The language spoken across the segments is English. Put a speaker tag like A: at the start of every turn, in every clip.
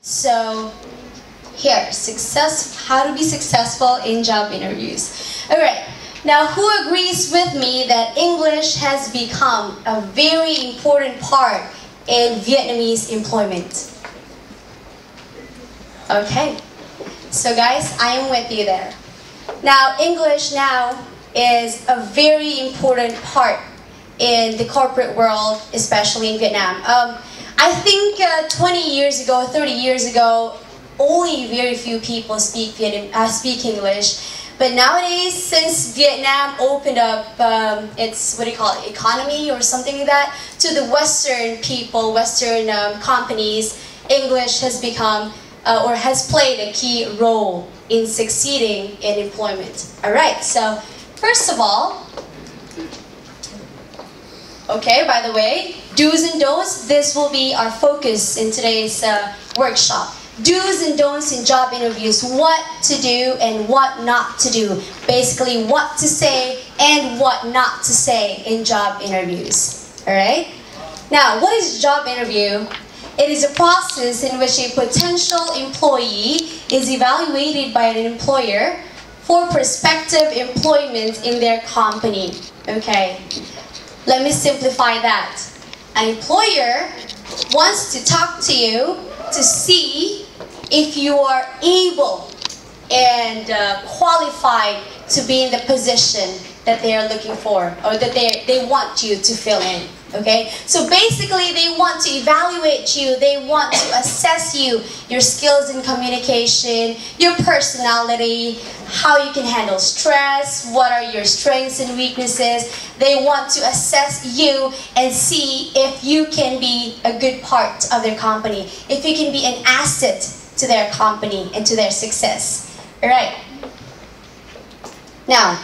A: So here, how to be successful in job interviews. Alright, now who agrees with me that English has become a very important part in Vietnamese employment? Okay, so guys, I am with you there. Now, English now is a very important part in the corporate world, especially in Vietnam. I think 20 years ago, 30 years ago, only very few people speak English. But nowadays, since Vietnam opened up its, economy or something like that, to the Western people, Western companies, English has become or has played a key role in succeeding in employment. Alright, so first of all, okay, by the way, do's and don'ts, this will be our focus in today's workshop. Do's and don'ts in job interviews, what to do and what not to do. Basically, what to say and what not to say in job interviews. Alright? Now, what is a job interview? It is a process in which a potential employee is evaluated by an employer for prospective employment in their company. Okay? Let me simplify that. An employer wants to talk to you to see if you are able and qualified to be in the position that they are looking for or that they want you to fill in. Okay? So basically they want to evaluate you, they want to assess you, your skills in communication, your personality, how you can handle stress, what are your strengths and weaknesses. They want to assess you and see if you can be a good part of their company, if you can be an asset to their company and to their success. Alright. Now,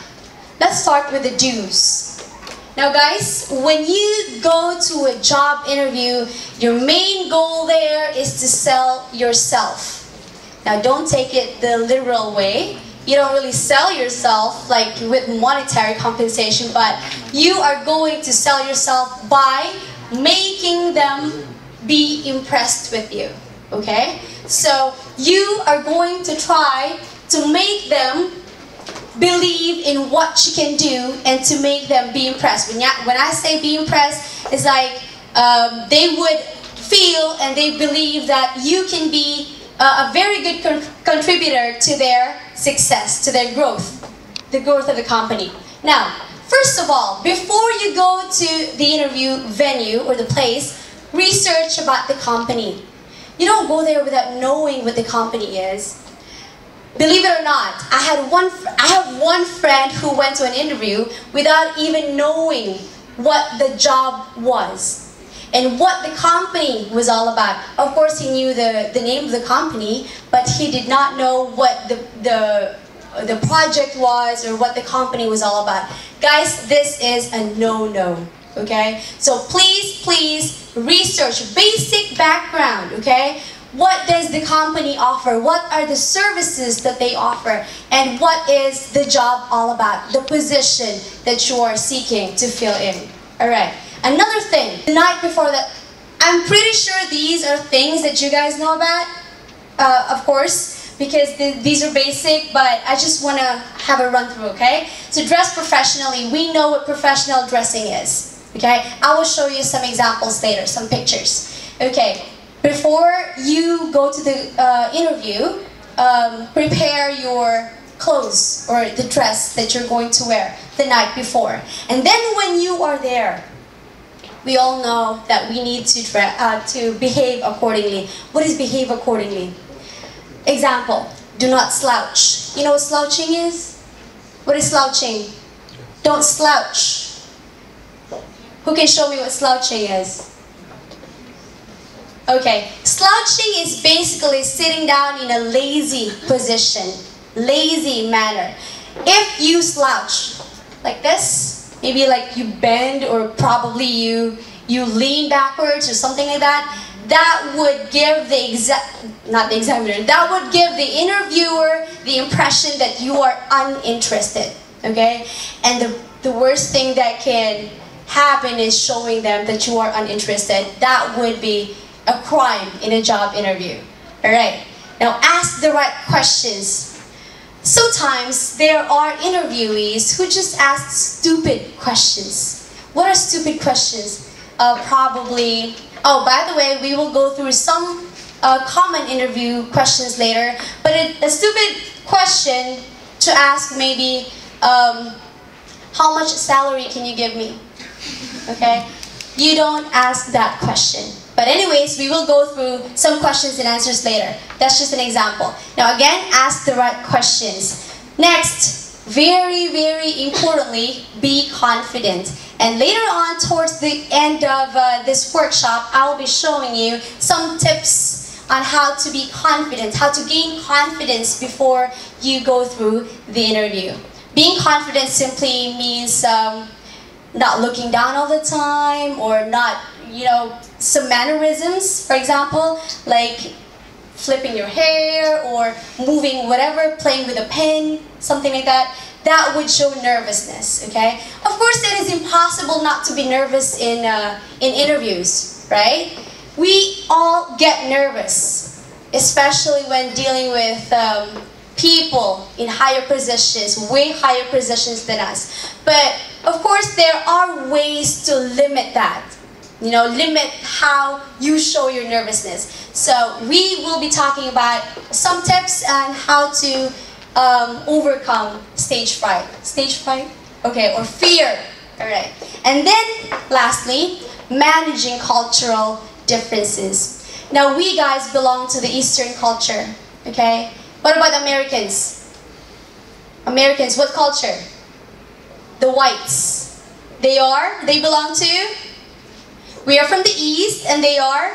A: let's start with the do's. Now guys, when you go to a job interview, your main goal there is to sell yourself. Now don't take it the literal way. You don't really sell yourself like with monetary compensation, but you are going to sell yourself by making them be impressed with you. Okay? So you are going to try to make them believe in what you can do and to make them be impressed. When I say be impressed, it's like they would feel and they believe that you can be a very good contributor to their success, to their growth, the growth of the company. Now, first of all, before you go to the interview venue or the place, research about the company. You don't go there without knowing what the company is. Believe it or not, I have one friend who went to an interview without even knowing what the job was and what the company was all about. Of course, he knew the name of the company, but he did not know what the project was or what the company was all about. Guys, this is a no-no, okay? So please research basic background, okay? What does the company offer? What are the services that they offer? And what is the job all about? The position that you are seeking to fill in. Alright. Another thing, the night before that, I'm pretty sure these are things that you guys know about, of course, because these are basic, but I just want to have a run through, okay? So dress professionally. We know what professional dressing is, okay? I will show you some examples later, some pictures. Okay. Before you go to the interview, prepare your clothes or the dress that you're going to wear the night before. And then when you are there, we all know that we need to behave accordingly. What is behave accordingly? Example, do not slouch. You know what slouching is? What is slouching? Don't slouch. Who can show me what slouching is? Okay, slouching is basically sitting down in a lazy position, lazy manner. If you slouch like this, maybe like you bend or probably you lean backwards or something like that, that would give that would give the interviewer the impression that you are uninterested, okay? And the worst thing that can happen is showing them that you are uninterested. That would be a crime in a job interview. Alright, now ask the right questions. Sometimes there are interviewees who just ask stupid questions. What are stupid questions? Probably, oh, by the way, we will go through some common interview questions later, but a stupid question to ask maybe, how much salary can you give me? Okay? You don't ask that question. But anyways, we will go through some questions and answers later. That's just an example. Now again, ask the right questions. Next, very, very importantly, be confident. And later on, towards the end of this workshop, I will be showing you some tips on how to be confident, how to gain confidence before you go through the interview. Being confident simply means not looking down all the time, or not, some mannerisms, for example, like flipping your hair or moving whatever, playing with a pen, something like that. That would show nervousness, okay? Of course, it is impossible not to be nervous in interviews, right? We all get nervous, especially when dealing with people in higher positions, way higher positions than us. But of course, there are ways to limit that. Limit how you show your nervousness. So we will be talking about some tips on how to overcome stage fright. Stage fright? Okay, or fear. All right. And then, lastly, managing cultural differences. Now, we guys belong to the Eastern culture. Okay? What about Americans? Americans, what culture? The whites. They belong to? We are from the East, and they are?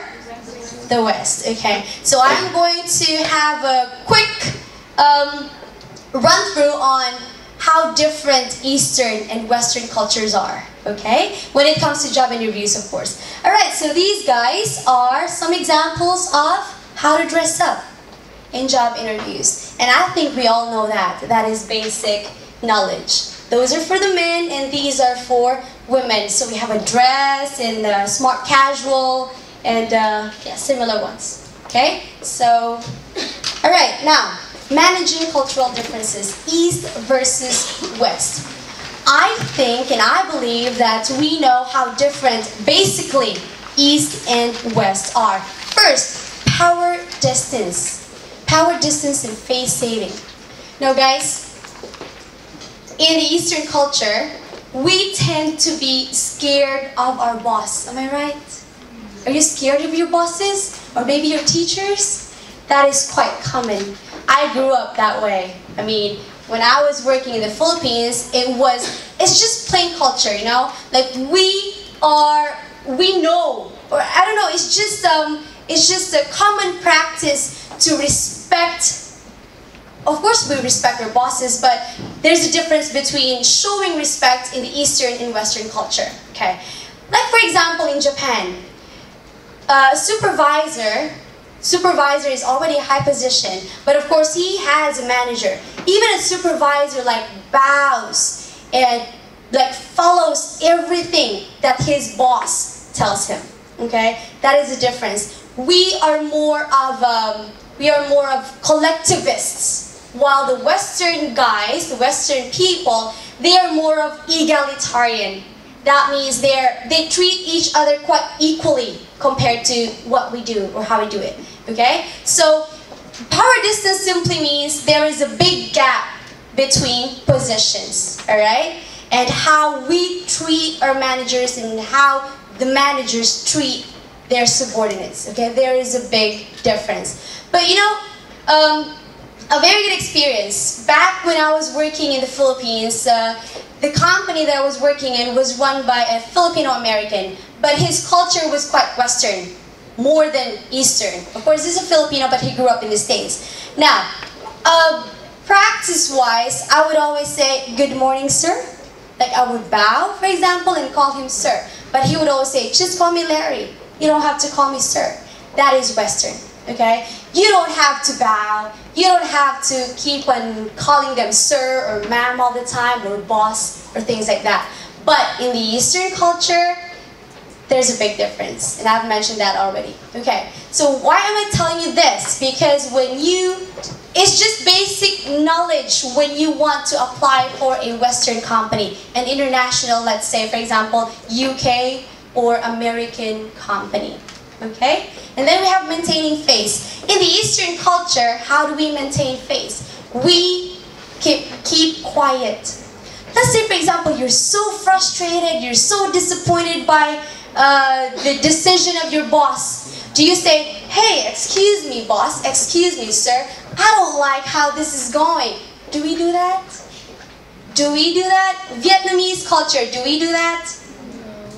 A: The West. Okay. So I'm going to have a quick run through on how different Eastern and Western cultures are. Okay? When it comes to job interviews, of course. Alright, so these guys are some examples of how to dress up in job interviews. And I think we all know that. That is basic knowledge. Those are for the men, and these are for women. So we have a dress and smart casual and similar ones. Okay? So, alright, now, managing cultural differences, East versus West. I think and I believe that we know how different, basically, East and West are. First, power distance. Power distance and face saving. Now guys, in the Eastern culture, we tend to be scared of our boss. Am I right? Are you scared of your bosses? Or maybe your teachers? That is quite common. I grew up that way. I mean, when I was working in the Philippines, it's just plain culture, Like we know, or I don't know, it's just a common practice to respect. Of course, we respect our bosses, but there's a difference between showing respect in the Eastern and Western culture. Okay, like for example, in Japan, a supervisor is already a high position, but of course he has a manager. Even a supervisor bows and follows everything that his boss tells him. Okay, that is the difference. We are more of collectivists, while the Western guys, the Western people, they are more of egalitarian. That means they treat each other quite equally compared to what we do or how we do it. Okay? So power distance simply means there is a big gap between positions. Alright? And how we treat our managers and how the managers treat their subordinates. Okay? There is a big difference. But a very good experience. Back when I was working in the Philippines, the company that I was working in was run by a Filipino-American, but his culture was quite Western, more than Eastern. Of course, he's a Filipino, but he grew up in the States. Now, practice-wise, I would always say, "Good morning, sir." Like I would bow, for example, and call him sir. But he would always say, "Just call me Larry. You don't have to call me sir." That is Western. Okay? You don't have to bow. You don't have to keep on calling them sir or ma'am all the time, or boss or things like that. But in the Eastern culture, there's a big difference, and I've mentioned that already. Okay, so why am I telling you this? Because it's just basic knowledge when you want to apply for a Western company, an international, let's say, for example, UK or American company. Okay? And then we have maintaining face. In the Eastern culture, how do we maintain face? We keep quiet. Let's say, for example, you're so frustrated, you're so disappointed by the decision of your boss. Do you say, hey, excuse me, boss, excuse me, sir, I don't like how this is going. Do we do that? Do we do that? Vietnamese culture, do we do that?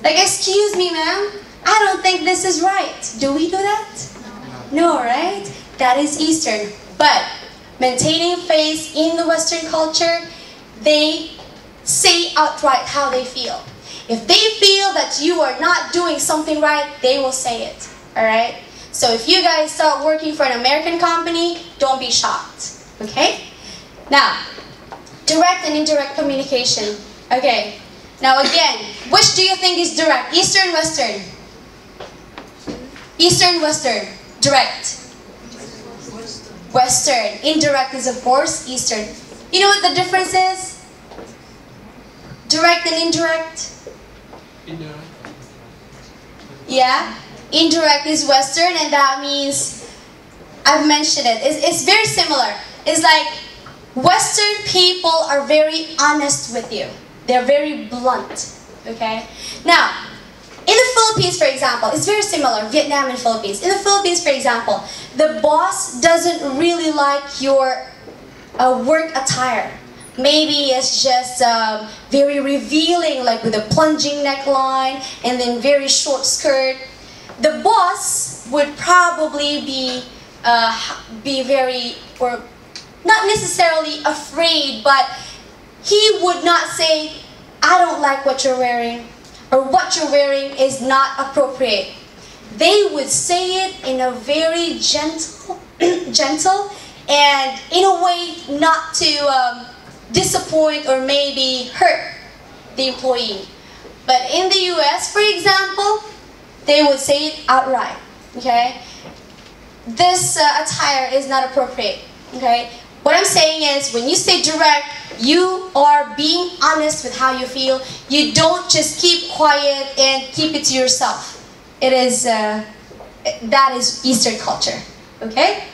A: Like, excuse me, ma'am, I don't think this is right. Do we do that? No, right? That is Eastern. But maintaining face in the Western culture, they say outright how they feel. If they feel that you are not doing something right, they will say it. Alright? So if you guys start working for an American company, don't be shocked. Okay? Now, direct and indirect communication. Okay. Now again, which do you think is direct? Eastern, Western? Eastern, Western. Direct. Western. Indirect is, of course, Eastern. You know what the difference is? Direct and indirect?
B: Indirect.
A: Yeah? Indirect is Western, and that means, I've mentioned it, it's very similar. It's like, Western people are very honest with you. They're very blunt, okay? Now, in the Philippines, for example, it's very similar, Vietnam and Philippines. In the Philippines, for example, the boss doesn't really like your work attire. Maybe it's just very revealing, like with a plunging neckline and then very short skirt. The boss would probably be very, or not necessarily afraid, but he would not say, I don't like what you're wearing, or what you're wearing is not appropriate. They would say it in a very gentle and in a way not to disappoint or maybe hurt the employee. But in the US, for example, they would say it outright, okay? This attire is not appropriate, okay? What I'm saying is, when you say direct, you are being honest with how you feel. You don't just keep quiet and keep it to yourself. It is, that is Eastern culture, okay?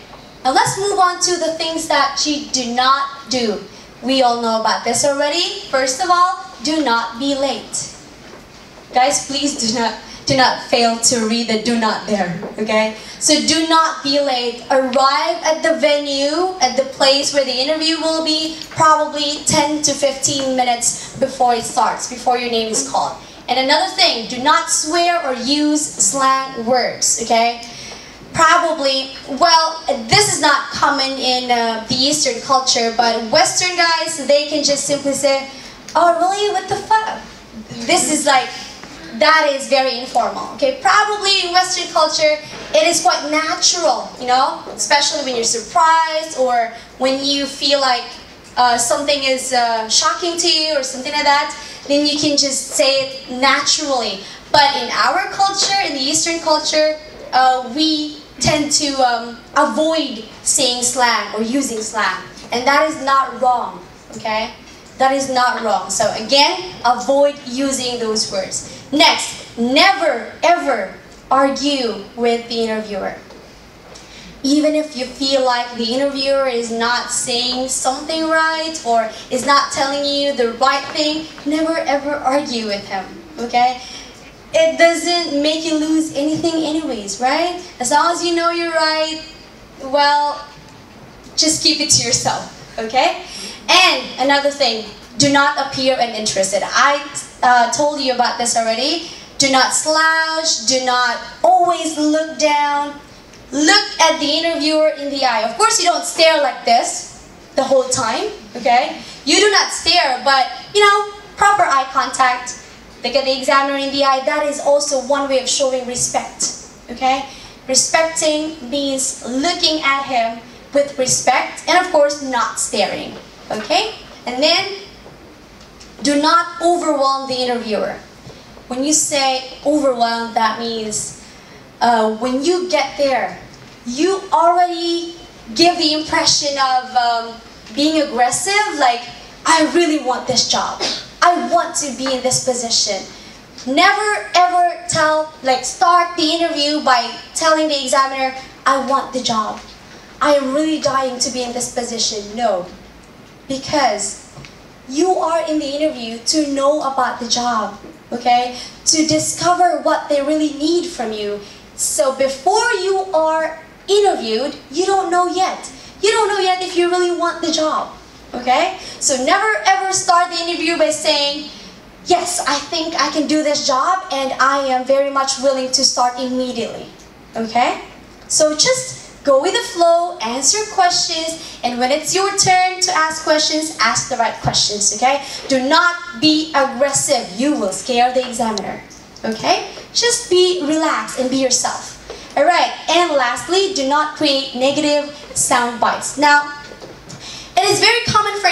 A: Now let's move on to the things that you do not do. We all know about this already. First of all, do not be late. Guys, please do not fail to read the do not there, okay? So do not be late. Arrive at the venue, at the place where the interview will be, probably 10 to 15 minutes before it starts, before your name is called. And another thing, do not swear or use slang words, okay? Probably, well, this is not common in the Eastern culture, but Western guys, they can just simply say, oh really, what the fuck? This is like, that is very informal, okay? Probably in Western culture, it is quite natural, you know? Especially when you're surprised or when you feel like something is shocking to you or something like that, then you can just say it naturally. But in our culture, in the Eastern culture, we tend to avoid saying slang or using slang. And that is not wrong, okay? That is not wrong. So again, avoid using those words. Next, never ever argue with the interviewer. Even if you feel like the interviewer is not saying something right or is not telling you the right thing, never ever argue with him, okay? It doesn't make you lose anything anyways, right? As long as you know you're right, well, just keep it to yourself, okay? And another thing, do not appear uninterested. I told you about this already. Do not slouch, do not always look down. Look at the interviewer in the eye. Of course, you don't stare like this the whole time, okay? You do not stare, but, you know, proper eye contact. Look at the examiner in the eye. That is also one way of showing respect, okay? Respecting means looking at him with respect and, of course, not staring, okay? And then, do not overwhelm the interviewer. when you say overwhelmed, that means when you get there, you already give the impression of being aggressive, like, I really want this job. I want to be in this position. Never ever start the interview by telling the examiner, I want the job. I am really dying to be in this position. No. Because you are in the interview to know about the job, okay? To discover what they really need from you. So before you are interviewed, you don't know yet. You don't know yet if you really want the job, okay? So never ever start the interview by saying, yes, I think I can do this job and I am very much willing to start immediately, okay? So just go with the flow, answer questions, and when it's your turn to ask questions, ask the right questions, okay? Do not be aggressive. You will scare the examiner, okay? Just be relaxed and be yourself. All right, and lastly, do not create negative sound bites. Now, it is very common for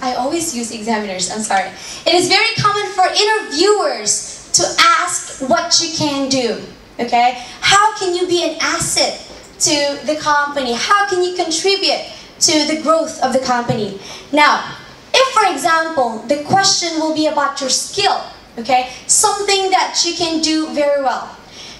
A: I always use examiners, I'm sorry. It is very common for interviewers to ask what you can do, okay? How can you be an asset to the company? How can you contribute to the growth of the company? Now, if for example, the question will be about your skill, okay? Something that you can do very well.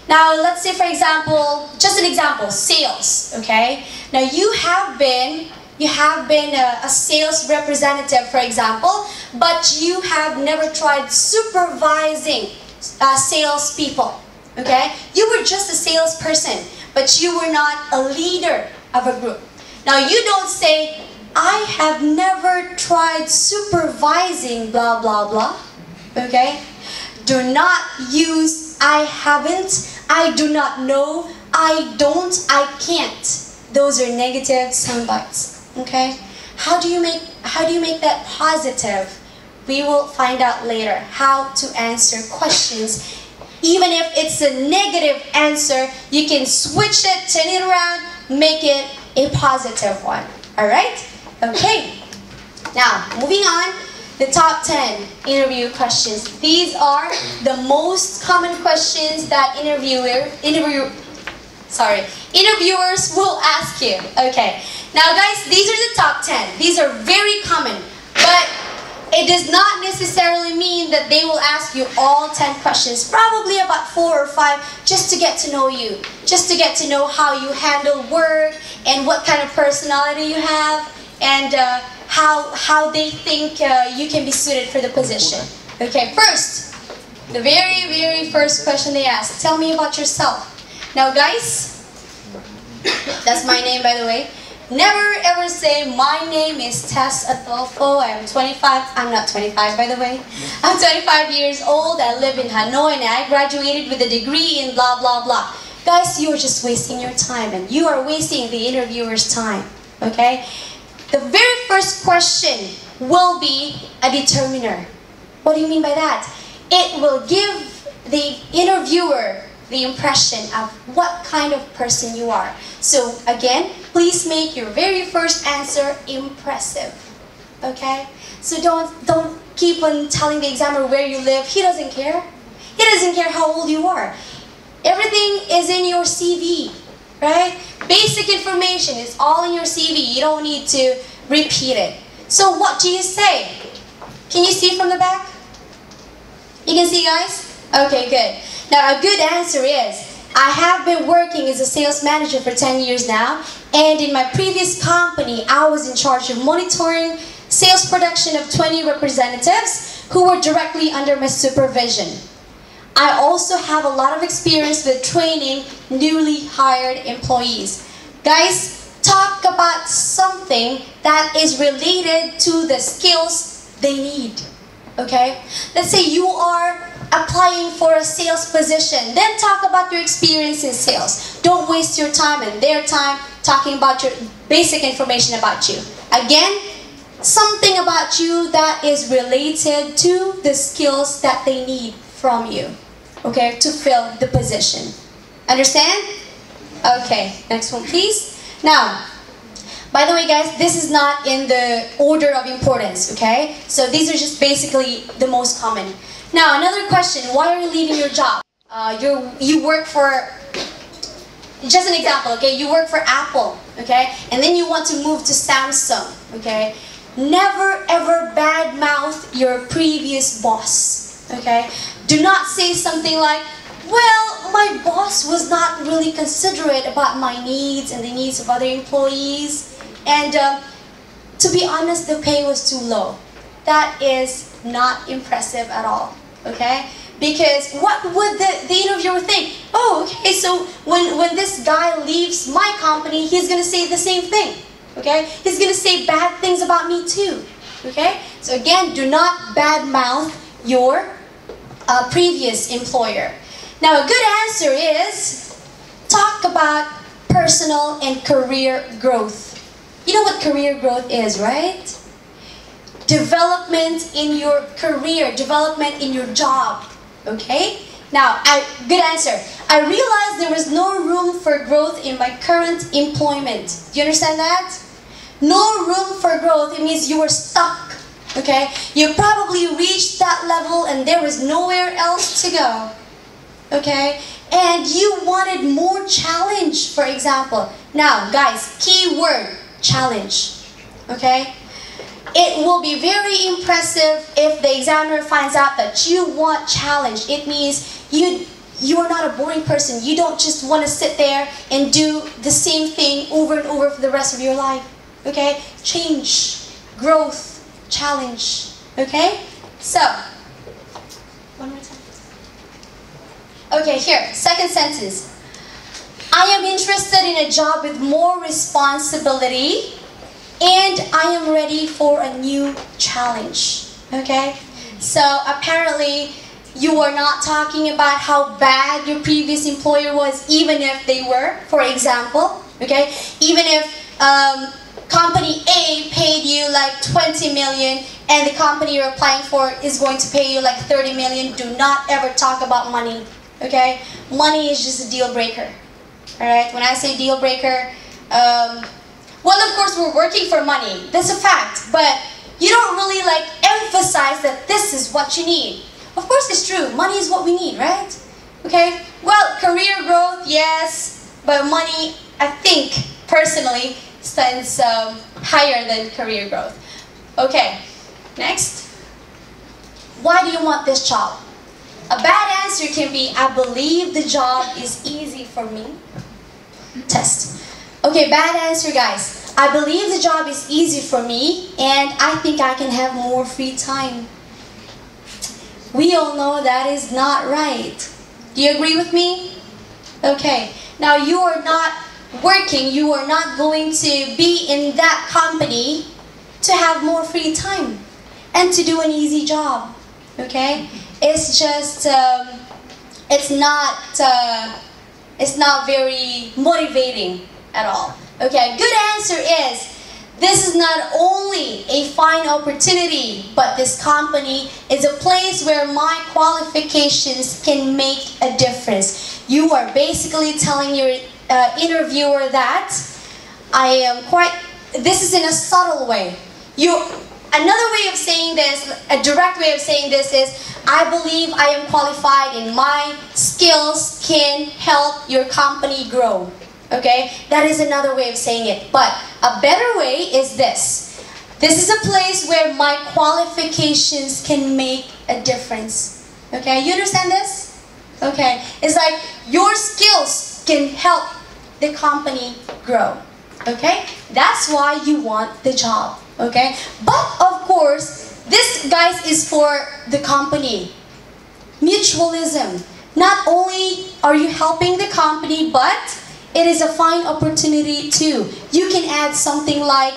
A: Now, let's say for example, just an example, sales, okay? Now you have been a sales representative, for example, but you have never tried supervising sales people, okay? You were just a salesperson, but you were not a leader of a group. Now you don't say, I have never tried supervising blah blah blah, okay? Do not use I haven't, I do not know, I don't, I can't. Those are negative sound bites, okay? How do you make that positive? We will find out later how to answer questions. Even if it's a negative answer, you can switch it, turn it around, make it a positive one. Alright? Okay. Now, moving on, the top 10 interview questions. These are the most common questions that interviewers will ask you. Okay. Now guys, these are the top 10. These are very common, but it does not necessarily mean that they will ask you all 10 questions. Probably about 4 or 5 just to get to know you. Just to get to know how you handle work and what kind of personality you have and how they think you can be suited for the position. Okay, first, the very, very first question they ask. Tell me about yourself. Now guys, that's my name by the way. Never ever say, my name is Tess Adolfo, I'm 25, I'm not 25 by the way. I'm 25 years old, I live in Hanoi and I graduated with a degree in blah blah blah. Guys, you are just wasting your time and you are wasting the interviewer's time, okay? The very first question will be a determiner. What do you mean by that? It will give the interviewer the impression of what kind of person you are. So again, please make your very first answer impressive. Okay? So don't keep on telling the examiner where you live. He doesn't care. He doesn't care how old you are. Everything is in your CV, right? Basic information is all in your CV. You don't need to repeat it. So what do you say? Can you see from the back? You can see, guys? Okay, good. Now a good answer is, I have been working as a sales manager for 10 years now, and in my previous company, I was in charge of monitoring sales production of 20 representatives who were directly under my supervision. I also have a lot of experience with training newly hired employees. Guys, talk about something that is related to the skills they need, okay? Let's say you are applying for a sales position, then talk about your experience in sales. Don't waste your time and their time talking about your basic information about you. Again, something about you that is related to the skills that they need from you, okay, to fill the position. Understand? Okay, next one please. Now, by the way guys, this is not in the order of importance, okay? So these are just basically the most common. Now, another question, why are you leaving your job? You work for, just an example, okay? You work for Apple, okay? And then you want to move to Samsung, okay? Never ever badmouth your previous boss, okay? Do not say something like, well, my boss was not really considerate about my needs and the needs of other employees. And to be honest, the pay was too low. That is not impressive at all, okay? Because what would the interviewer think? Oh, okay, so when this guy leaves my company, he's going to say the same thing, okay? He's going to say bad things about me too, okay? So again, do not badmouth your previous employer. Now, a good answer is talk about personal and career growth. You know what career growth is, right? Development in your career, development in your job. Okay? Now, good answer. I realized there was no room for growth in my current employment. Do you understand that? No room for growth. It means you were stuck. Okay? You probably reached that level and there was nowhere else to go. Okay? And you wanted more challenge, for example. Now, guys, key word, challenge. Okay? It will be very impressive if the examiner finds out that you want challenge. It means you are not a boring person. You don't just want to sit there and do the same thing over and over for the rest of your life. Okay? Change, growth, challenge. Okay? So, one more time. Okay, here, second sentence. I am interested in a job with more responsibility and I am ready for a new challenge. Okay? So apparently you are not talking about how bad your previous employer was, even if they were, for example. Okay? Even if company A paid you like 20 million and the company you're applying for is going to pay you like 30 million, do not ever talk about money. Okay? Money is just a deal breaker. Alright? When I say deal breaker, well, of course, we're working for money. That's a fact. But you don't really like emphasize that this is what you need. Of course, it's true. Money is what we need, right? Okay? Well, career growth, yes. But money, I think, personally, stands higher than career growth. Okay. Next. Why do you want this job? A bad answer can be, I believe the job is easy for me. Test. Okay, bad answer, guys. I believe the job is easy for me and I think I can have more free time. We all know that is not right. Do you agree with me? Okay. Now you are not working, you are not going to be in that company to have more free time and to do an easy job. Okay? It's just, it's not very motivating at all. Okay, good answer is, this is not only a fine opportunity, but this company is a place where my qualifications can make a difference. You are basically telling your interviewer that this is in a subtle way. Another way of saying this, a direct way of saying this is, I believe I am qualified and my skills can help your company grow. Okay, that is another way of saying it. But a better way is this. This is a place where my qualifications can make a difference. Okay, you understand this? Okay, it's like your skills can help the company grow. Okay, that's why you want the job. Okay, but of course, this, guys, is for the company. Mutualism. Not only are you helping the company, but it is a fine opportunity too. You can add something like,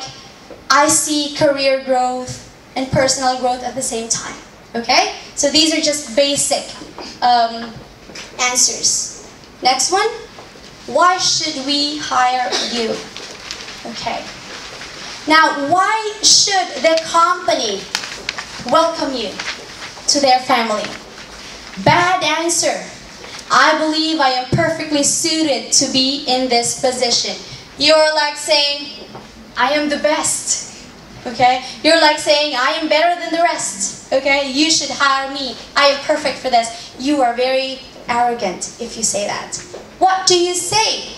A: I see career growth and personal growth at the same time. Okay? So these are just basic answers. Next one. Why should we hire you? Okay. Now, why should the company welcome you to their family? Bad answer. I believe I am perfectly suited to be in this position. You're like saying, I am the best. Okay? You're like saying, I am better than the rest. Okay? You should hire me. I am perfect for this. You are very arrogant if you say that. What do you say?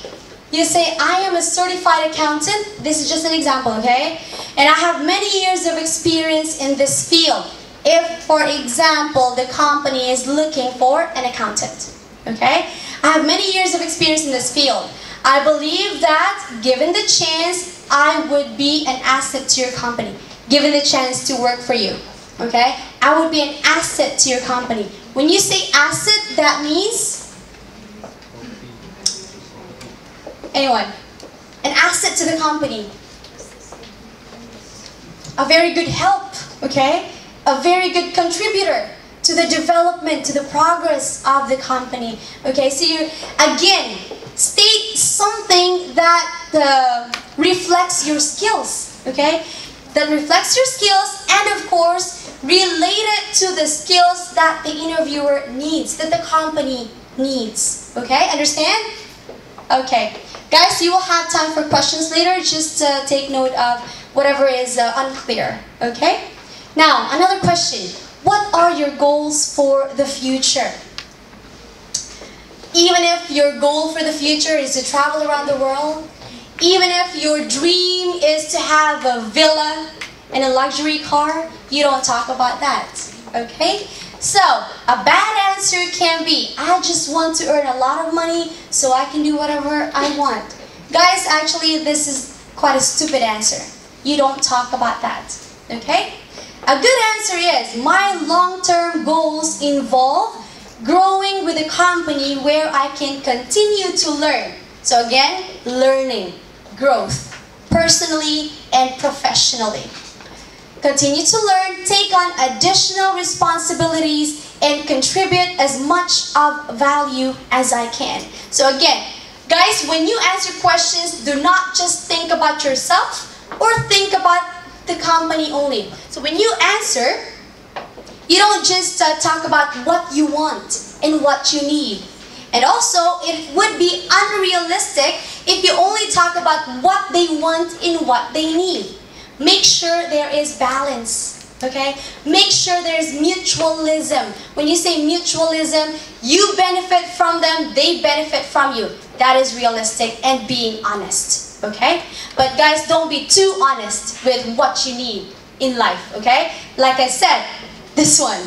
A: You say, I am a certified accountant. This is just an example, okay? And I have many years of experience in this field. If, for example, the company is looking for an accountant, okay? I have many years of experience in this field. I believe that, given the chance, I would be an asset to your company. Given the chance to work for you, okay? I would be an asset to your company. When you say asset, that means... Anyone? An asset to the company. A very good help, okay? A very good contributor to the development, to the progress of the company. Okay, so you, again, state something that reflects your skills, okay? That reflects your skills and of course, relate it to the skills that the interviewer needs, that the company needs. Okay, understand? Okay. Guys, you will have time for questions later. Just take note of whatever is unclear. Okay? Now, another question. What are your goals for the future? Even if your goal for the future is to travel around the world, even if your dream is to have a villa and a luxury car, you don't talk about that. Okay? So, a bad answer can be, I just want to earn a lot of money so I can do whatever I want. Guys, actually, this is quite a stupid answer. You don't talk about that. Okay? A good answer is, my long-term goals involve growing with a company where I can continue to learn. So again, learning, growth, personally and professionally. Continue to learn, take on additional responsibilities, and contribute as much of value as I can. So again, guys, when you answer questions, do not just think about yourself or think about the company only. So when you answer, you don't just talk about what you want and what you need. And also, it would be unrealistic if you only talk about what they want and what they need. Make sure there is balance, okay? Make sure there is mutualism. When you say mutualism, you benefit from them, they benefit from you. That is realistic and being honest, okay? But guys, don't be too honest with what you need in life, okay? Like I said, this one.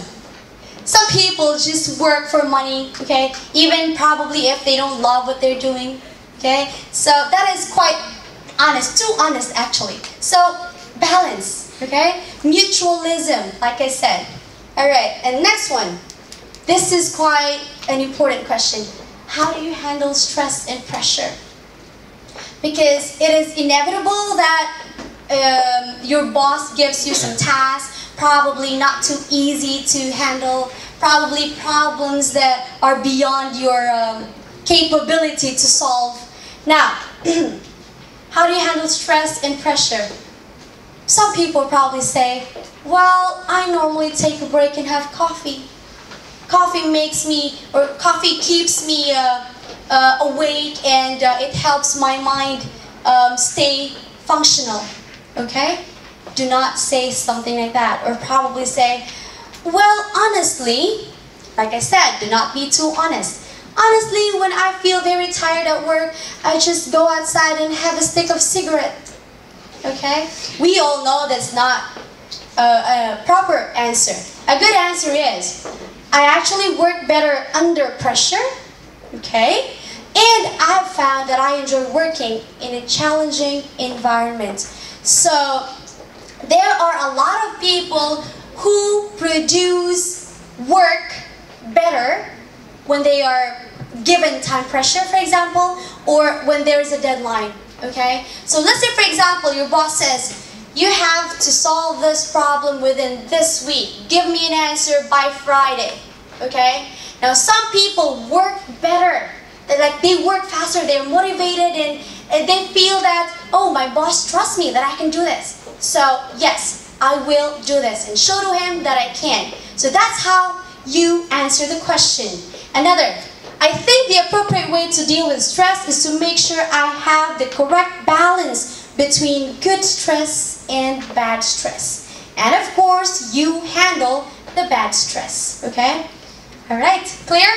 A: Some people just work for money, okay? Even probably if they don't love what they're doing, okay? So that is quite honest, too honest actually. So balance, okay? Mutualism, like I said. Alright, and next one. This is quite an important question. How do you handle stress and pressure? Because it is inevitable that your boss gives you some tasks, probably not too easy to handle, probably problems that are beyond your capability to solve. Now, how do you handle stress and pressure? Some people probably say, well, I normally take a break and have coffee. Coffee makes me, or coffee keeps me awake and it helps my mind stay functional. Okay? Do not say something like that. Or probably say, well, honestly, like I said, do not be too honest. Honestly, when I feel very tired at work, I just go outside and have a stick of cigarette. Okay? We all know that's not a proper answer. A good answer is, I actually work better under pressure. Okay? And I've found that I enjoy working in a challenging environment. So, there are a lot of people who produce work better when they are given time pressure, for example, or when there is a deadline, okay? So let's say, for example, your boss says, you have to solve this problem within this week. Give me an answer by Friday, okay? Now, some people work better. They work faster, they're motivated, and they feel that, oh, my boss trusts me that I can do this. So, yes, I will do this and show to him that I can. So that's how you answer the question. Another, I think the appropriate way to deal with stress is to make sure I have the correct balance between good stress and bad stress. And of course, you handle the bad stress, okay? Alright, clear?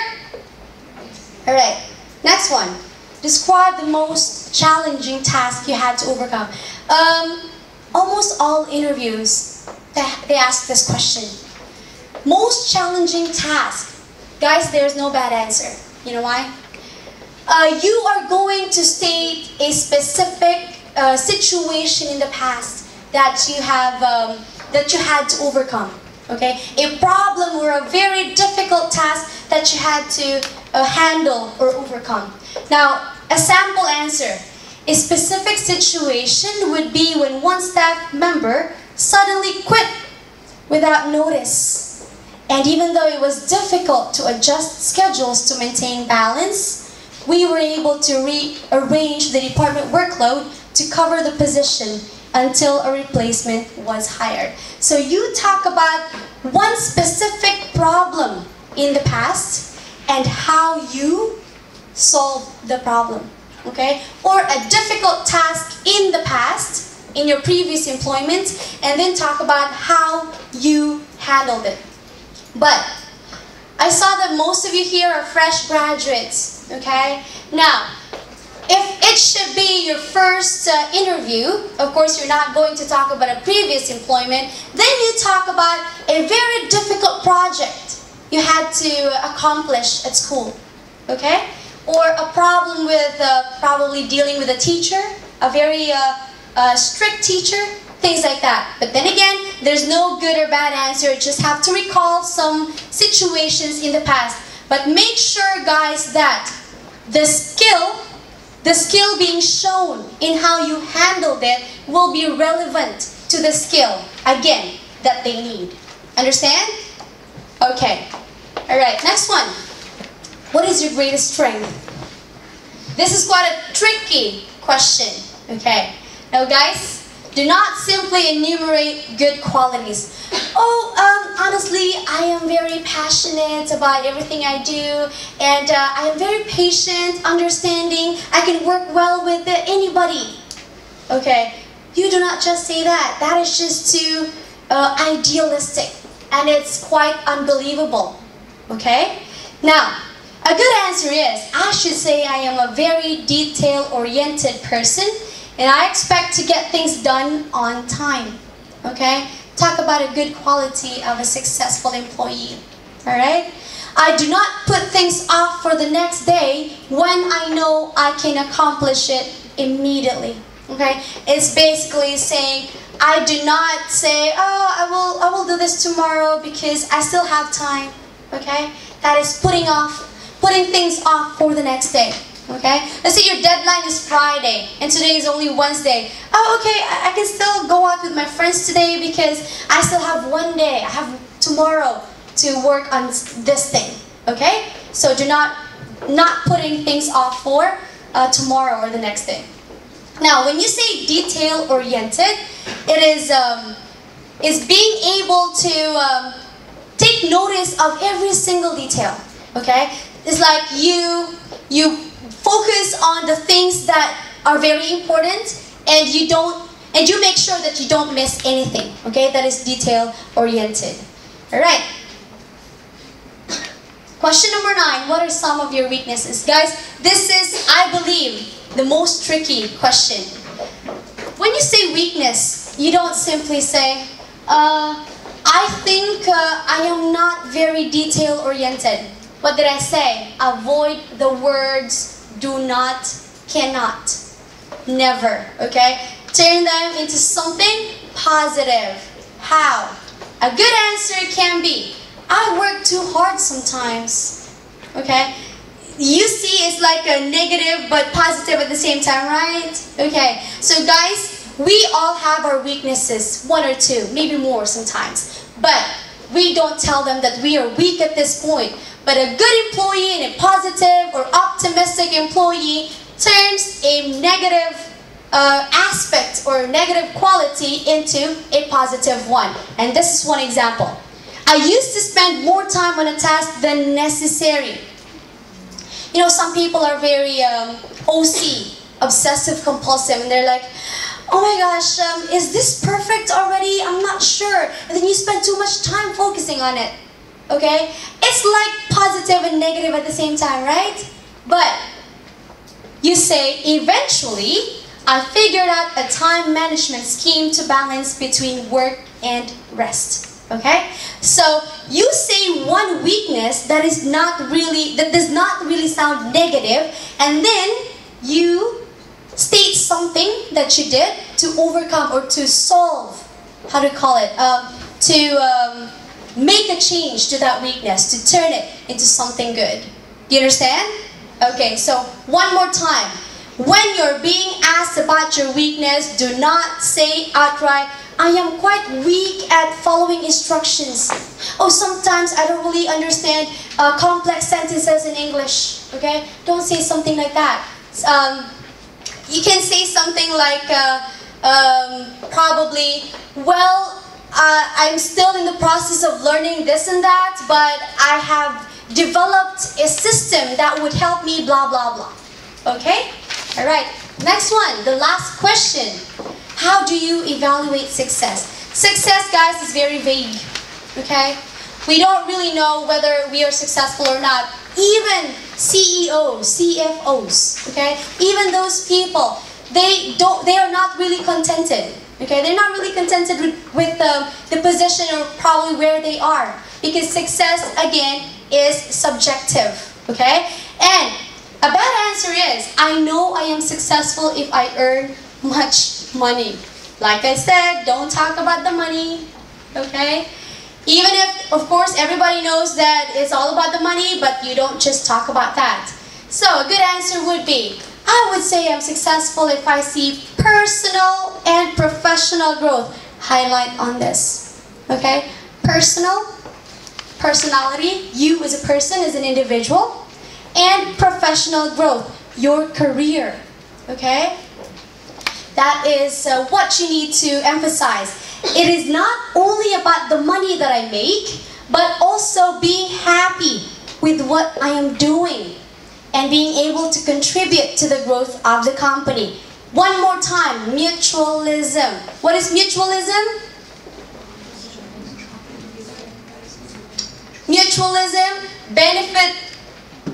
A: Alright, next one. Describe the most challenging task you had to overcome. Almost all interviews, they ask this question. Most challenging task. Guys, there's no bad answer. You know why? You are going to state a specific situation in the past that you have that you had to overcome. Okay, a problem or a very difficult task that you had to handle or overcome. Now, a sample answer. A specific situation would be when one staff member suddenly quit without notice. And even though it was difficult to adjust schedules to maintain balance, we were able to rearrange the department workload to cover the position until a replacement was hired. So you talk about one specific problem in the past and how you solve the problem, okay? Or a difficult task in the past, in your previous employment, and then talk about how you handled it. But I saw that most of you here are fresh graduates, okay? Now, if it should be your first interview, of course you're not going to talk about a previous employment, then you talk about a very difficult project you had to accomplish at school, okay? Or a problem with probably dealing with a teacher, a very strict teacher, things like that. But then again, there's no good or bad answer. You just have to recall some situations in the past. But make sure, guys, that the skill being shown in how you handled it will be relevant to the skill, again, that they need. Understand? Okay. Alright, next one. What is your greatest strength? This is quite a tricky question. Okay. Now guys, do not simply enumerate good qualities. Honestly, I am very passionate about everything I do, and I am very patient, understanding. I can work well with anybody. Okay, you do not just say that. That is just too idealistic, and it's quite unbelievable. Okay, now a good answer is I should say I am a very detail-oriented person, and I expect to get things done on time. Okay. Talk about a good quality of a successful employee. Alright? I do not put things off for the next day when I know I can accomplish it immediately. Okay? It's basically saying, I do not say, oh, I will do this tomorrow because I still have time. Okay? That is putting things off for the next day. Okay? Let's say your deadline is Friday and today is only Wednesday. Oh, okay, I can still go out with my friends today because I still have one day. I have tomorrow to work on this thing. Okay? So do not putting things off for tomorrow or the next day. Now, when you say detail-oriented, it is being able to take notice of every single detail. Okay? It's like you focus on the things that are very important, and you make sure that you don't miss anything. Okay, that is detail-oriented. All right. Question number 9. What are some of your weaknesses, guys? This is, I believe, the most tricky question. When you say weakness, you don't simply say, I think I am not very detail-oriented. What did I say? Avoid the words do not, cannot, never, okay? Turn them into something positive. How? A good answer can be, I work too hard sometimes, okay? You see, it's like a negative but positive at the same time, right? Okay, so guys, we all have our weaknesses, one or two, maybe more sometimes, but we don't tell them that we are weak at this point. But a good employee and a positive or optimistic employee turns a negative aspect or negative quality into a positive one. And this is one example. I used to spend more time on a task than necessary. You know, some people are very OC, obsessive compulsive, and they're like, oh my gosh, is this perfect already? I'm not sure. And then you spend too much time focusing on it. Okay? It's like positive and negative at the same time, right? But you say, eventually, I figured out a time management scheme to balance between work and rest. Okay? So you say one weakness that does not really sound negative, and then you state something that you did to overcome or to solve, how do you call it? To make a change to that weakness, to turn it into something good. Do you understand? Okay, so one more time. When you're being asked about your weakness, do not say outright, I am quite weak at following instructions. Oh, sometimes I don't really understand complex sentences in English. Okay? Don't say something like that. You can say something like, probably, well, I'm still in the process of learning this and that, but I have developed a system that would help me, blah, blah, blah. Okay? Alright, next one, the last question. How do you evaluate success? Success, guys, is very vague. Okay? We don't really know whether we are successful or not. Even CEOs, CFOs, okay? Even those people, they are not really contented. Okay? They're not really contented with the position or probably where they are. Because success, again, is subjective. Okay? And a bad answer is, I know I am successful if I earn much money. Like I said, don't talk about the money. Okay? Even if, of course, everybody knows that it's all about the money, but you don't just talk about that. So, a good answer would be, I would say I'm successful if I see personal and professional growth. Highlight on this. Okay? Personality, you as a person, as an individual. And professional growth, your career. Okay? That is what you need to emphasize. It is not only about the money that I make, but also being happy with what I am doing and being able to contribute to the growth of the company. One more time, mutualism. What is mutualism? Mutualism,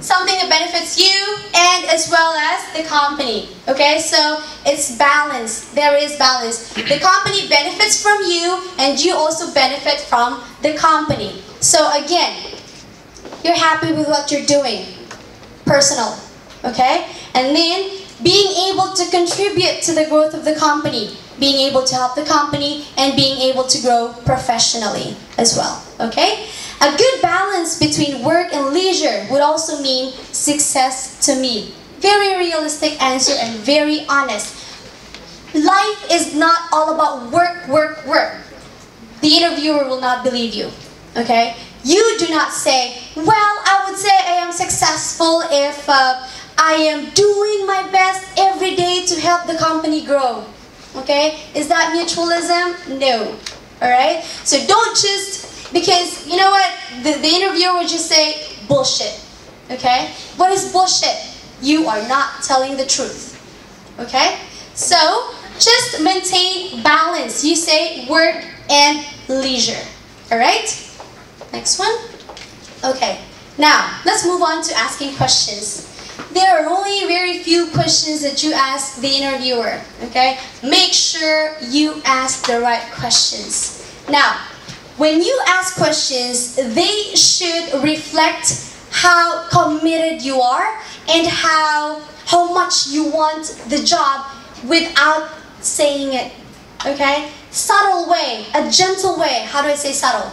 A: something that benefits you and as well as the company. Okay, so it's balance. There is balance. The company benefits from you and you also benefit from the company. So again, you're happy with what you're doing. Personal. Okay? And then being able to contribute to the growth of the company. Being able to help the company and being able to grow professionally as well. Okay? A good balance between work and leisure would also mean success to me. Very realistic answer and very honest. Life is not all about work, work, work. The interviewer will not believe you. Okay? You do not say, well, I would say I am successful if I am doing my best every day to help the company grow. Okay? Is that mutualism? No. Alright? So don't just, because you know what? The interviewer would just say, bullshit. Okay? What is bullshit? You are not telling the truth. Okay? So, just maintain balance. You say work and leisure. Alright? Next one. Okay. Now, let's move on to asking questions. There are only very few questions that you ask the interviewer. Okay? Make sure you ask the right questions. Now, when you ask questions, they should reflect how committed you are and how much you want the job without saying it. Okay? Subtle way, a gentle way. How do I say subtle?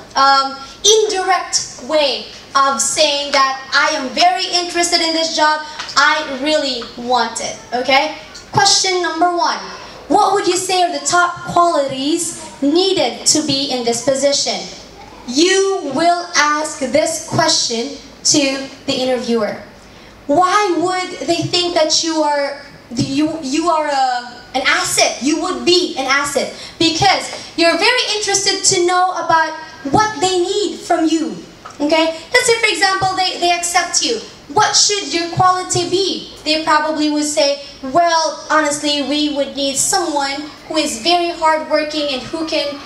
A: Indirect way of saying that I am very interested in this job. I really want it. Okay? Question number 1. What would you say are the top qualities needed to be in this position? You will ask this question to the interviewer. Why would they think that you are an asset? You would be an asset because you're very interested to know about what they need from you. Okay? Let's say, for example, they accept you. what should your quality be? They probably would say, well, honestly, we would need someone who is very hardworking and who can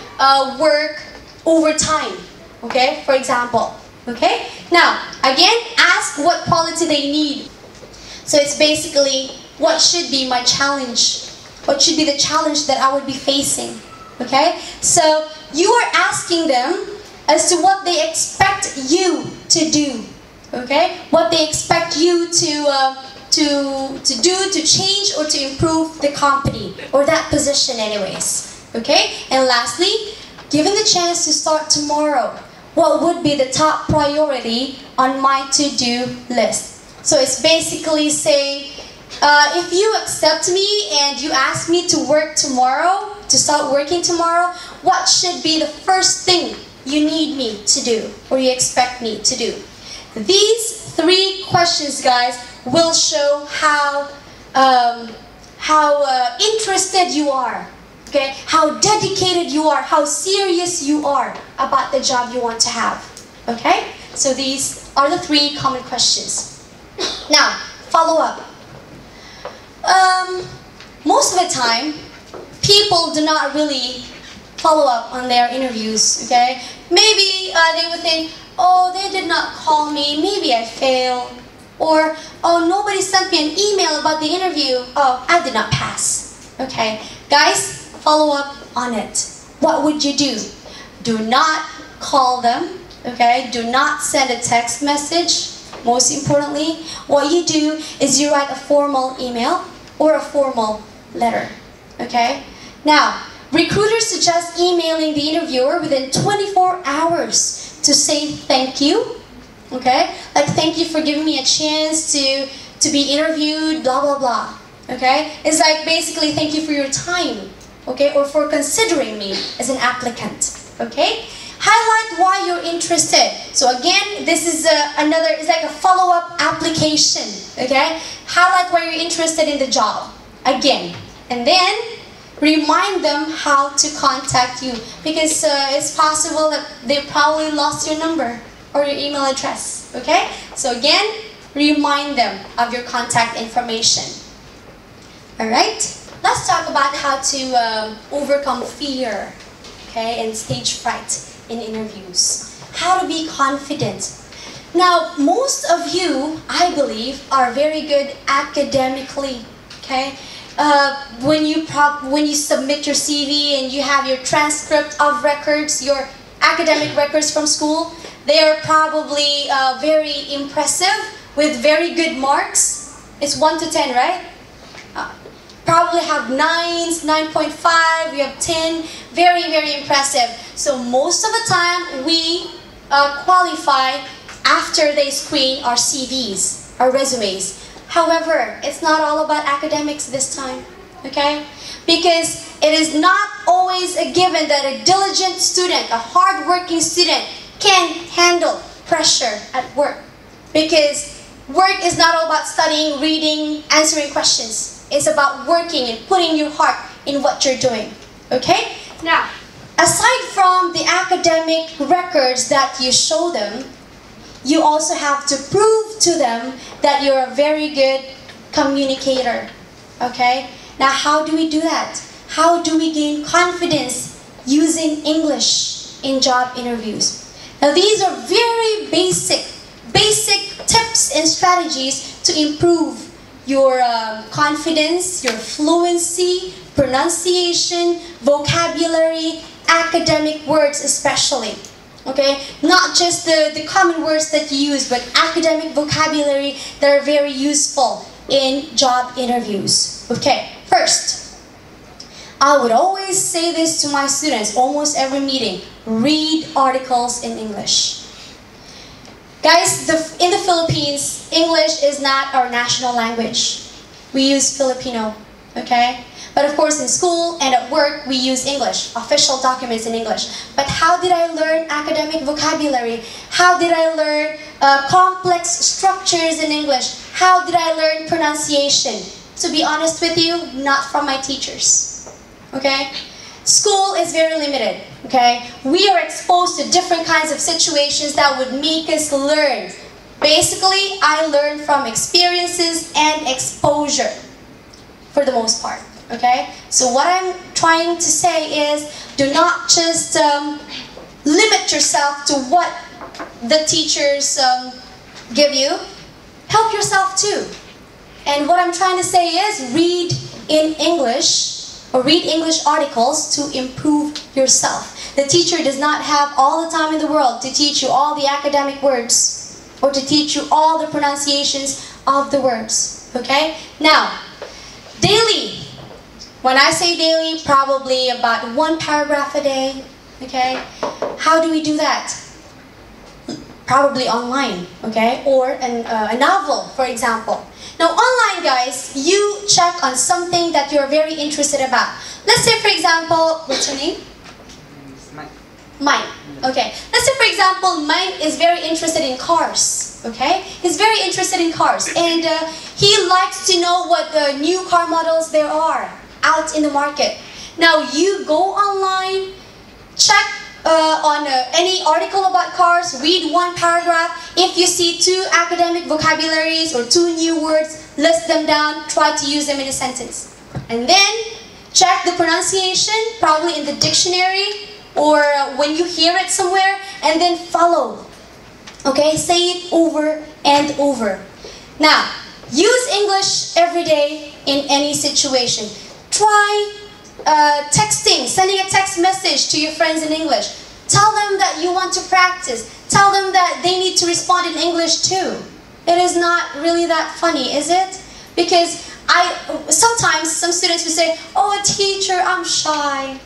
A: work overtime, okay, for example, okay? Now, again, ask what quality they need. So it's basically, what should be my challenge? What should be the challenge that I would be facing, okay? So you are asking them as to what they expect you to do, okay? What they expect you to do, to change or to improve the company or that position anyways, okay? And lastly, given the chance to start tomorrow, what would be the top priority on my to-do list? So it's basically saying, if you accept me and you ask me to work tomorrow, to start working tomorrow, what should be the first thing you need me to do or you expect me to do? These 3 questions, guys, will show how interested you are, okay? How dedicated you are, how serious you are about the job you want to have, okay? So these are the 3 common questions. Now, follow up. Most of the time, people do not really follow up on their interviews, okay? Maybe they would think, oh, they did not call me, maybe I failed. Or, oh, nobody sent me an email about the interview, oh, I did not pass. Okay, guys, follow up on it. What would you do? Do not call them, okay? Do not send a text message. Most importantly, what you do is you write a formal email or a formal letter, okay? Now, recruiters suggest emailing the interviewer within 24 hours to say thank you, okay? Like, thank you for giving me a chance to be interviewed, blah, blah, blah, okay? It's like basically thank you for your time, okay? Or for considering me as an applicant, okay? Highlight why you're interested. So again, this is it's like a follow-up application, okay? Highlight why you're interested in the job, again. And then, remind them how to contact you. Because it's possible that they probably lost your number or your email address, okay? So again, remind them of your contact information. Alright? Let's talk about how to overcome fear, okay, and stage fright in interviews. How to be confident. Now, most of you, I believe, are very good academically, okay? When you submit your CV and you have your transcript of records, your academic records from school, they are probably very impressive with very good marks. It's 1 to 10, right? Probably have 9s, 9.5, we have 10, very, very impressive. So most of the time, we qualify after they screen our CVs, our resumes. However, it's not all about academics this time, okay? Because it is not always a given that a diligent student, a hard-working student, can handle pressure at work. Because work is not all about studying, reading, answering questions. It's about working and putting your heart in what you're doing, okay? Now, aside from the academic records that you show them, you also have to prove to them that you're a very good communicator, okay? Now, how do we do that? How do we gain confidence using English in job interviews? Now, these are very basic tips and strategies to improve your confidence, your fluency, pronunciation, vocabulary, academic words especially. Okay, not just the common words that you use, but academic vocabulary that are very useful in job interviews. Okay, first, I would always say this to my students, almost every meeting, read articles in English. Guys, in the Philippines, English is not our national language. We use Filipino, okay? But of course, in school and at work, we use English, official documents in English. But how did I learn academic vocabulary? How did I learn complex structures in English? How did I learn pronunciation? To be honest with you, not from my teachers, okay? School is very limited, okay? We are exposed to different kinds of situations that would make us learn Basically, I learn from experiences and exposure for the most part. Okay? So what I'm trying to say is, do not just limit yourself to what the teachers give you. Help yourself too. And what I'm trying to say is, read in English or read English articles to improve yourself. The teacher does not have all the time in the world to teach you all the academic words or to teach you all the pronunciations of the words. Okay? Now, daily. When I say daily, probably about 1 paragraph a day. Okay? How do we do that? Probably online, okay? Or a novel, for example. Now, online, guys, you check on something that you're very interested about. Let's say, for example, what's your name? Mike. Okay. Let's say, for example, Mike is very interested in cars. Okay? He's very interested in cars. And he likes to know what the new car models there are out in the market. Now, you go online, check on any article about cars, read 1 paragraph. If you see 2 academic vocabularies or 2 new words, list them down, try to use them in a sentence. And then check the pronunciation, probably in the dictionary or when you hear it somewhere, and then follow. Okay, say it over and over. Now, use English every day in any situation. Try texting, sending a text message to your friends in English. Tell them that you want to practice. Tell them that they need to respond in English too. It is not really that funny, is it? Because sometimes some students will say, "Oh, teacher, I'm shy."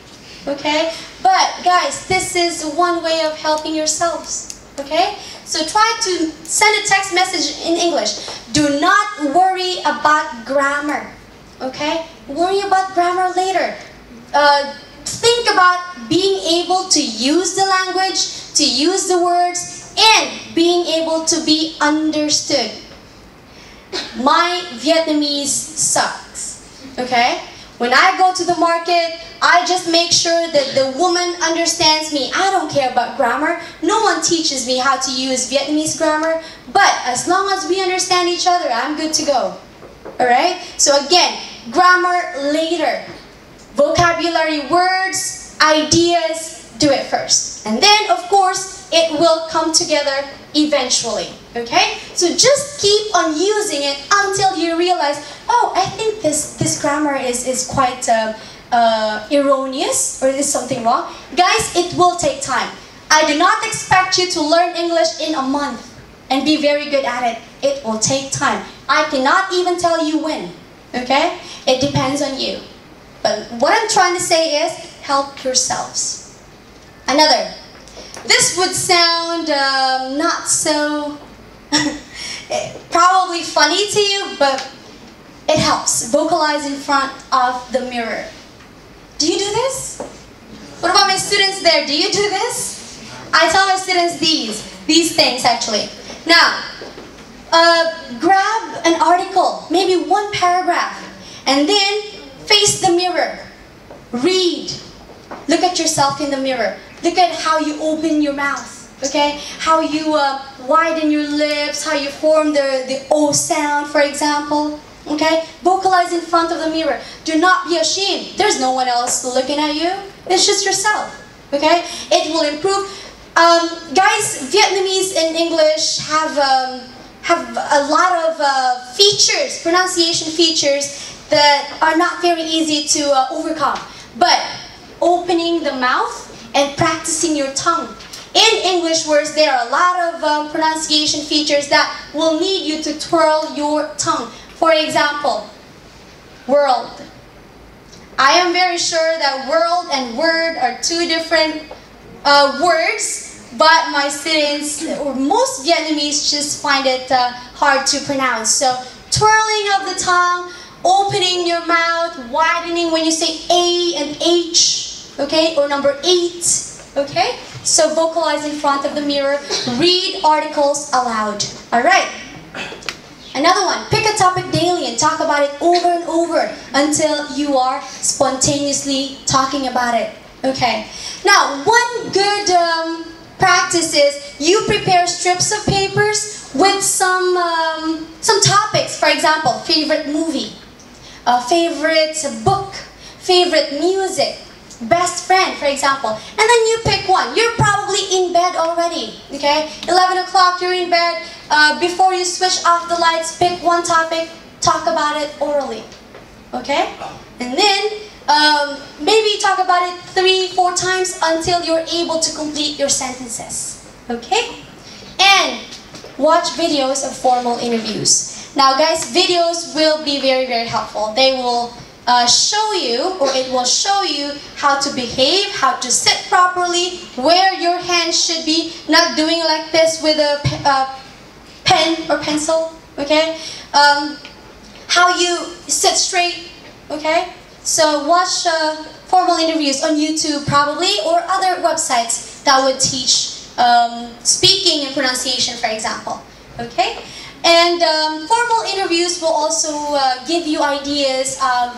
A: Okay? But guys, this is one way of helping yourselves. Okay? So try to send a text message in English. Do not worry about grammar. Okay? Worry about grammar later. Think about being able to use the language, to use the words, and being able to be understood. My Vietnamese sucks. Okay? When I go to the market, I just make sure that the woman understands me. I don't care about grammar. No one teaches me how to use Vietnamese grammar. But as long as we understand each other, I'm good to go. Alright? So again, grammar later. Vocabulary, words, ideas, do it first. And then, of course, it will come together eventually. Okay? So just keep on using it until you realize, oh, I think this grammar is quite erroneous, or is something wrong. Guys, it will take time. I do not expect you to learn English in a month and be very good at it. It will take time. I cannot even tell you when. Okay? It depends on you. But what I'm trying to say is, help yourselves. Another. This would sound not so probably funny to you, but it helps. Vocalize in front of the mirror. Do you do this? What about my students there? Do you do this? I tell my students these things actually. Now, grab an article, maybe 1 paragraph, and then face the mirror. Read. Look at yourself in the mirror. Look at how you open your mouth. Okay? How you widen your lips, how you form the O sound, for example. Okay? Vocalize in front of the mirror. Do not be ashamed. There's no one else looking at you. It's just yourself. Okay? It will improve. Guys, Vietnamese and English have a lot of features, pronunciation features that are not very easy to overcome. But opening the mouth and practicing your tongue. In English words, there are a lot of pronunciation features that will need you to twirl your tongue. For example, world. I am very sure that world and word are 2 different words, but my students, or most Vietnamese, just find it hard to pronounce. So, twirling of the tongue, opening your mouth, widening when you say A and H, okay, or number 8, okay? So vocalize in front of the mirror, read articles aloud. Alright. Another one, pick a topic daily and talk about it over and over until you are spontaneously talking about it. Okay. Now, one good practice is you prepare strips of papers with some topics. For example, favorite movie, favorite book, favorite music, best friend, for example. And then you pick one. You're probably in bed already, okay? 11 o'clock, you're in bed. Before you switch off the lights, pick one topic, talk about it orally, okay? And then maybe talk about it 3-4 times until you're able to complete your sentences, okay? And watch videos of formal interviews. Now guys, videos will be very, very helpful. They will show you, or it will show you how to behave, how to sit properly, where your hands should be, not doing like this with a pen or pencil, okay? How you sit straight, okay? So watch formal interviews on YouTube probably, or other websites that would teach speaking and pronunciation, for example, okay? And formal interviews will also give you ideas of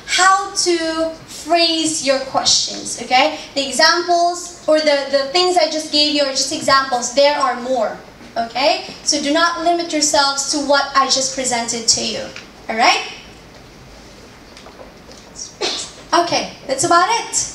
A: how to phrase your questions, okay? The examples, or the things I just gave you are just examples. There are more, okay? So do not limit yourselves to what I just presented to you, all right? Okay, that's about it.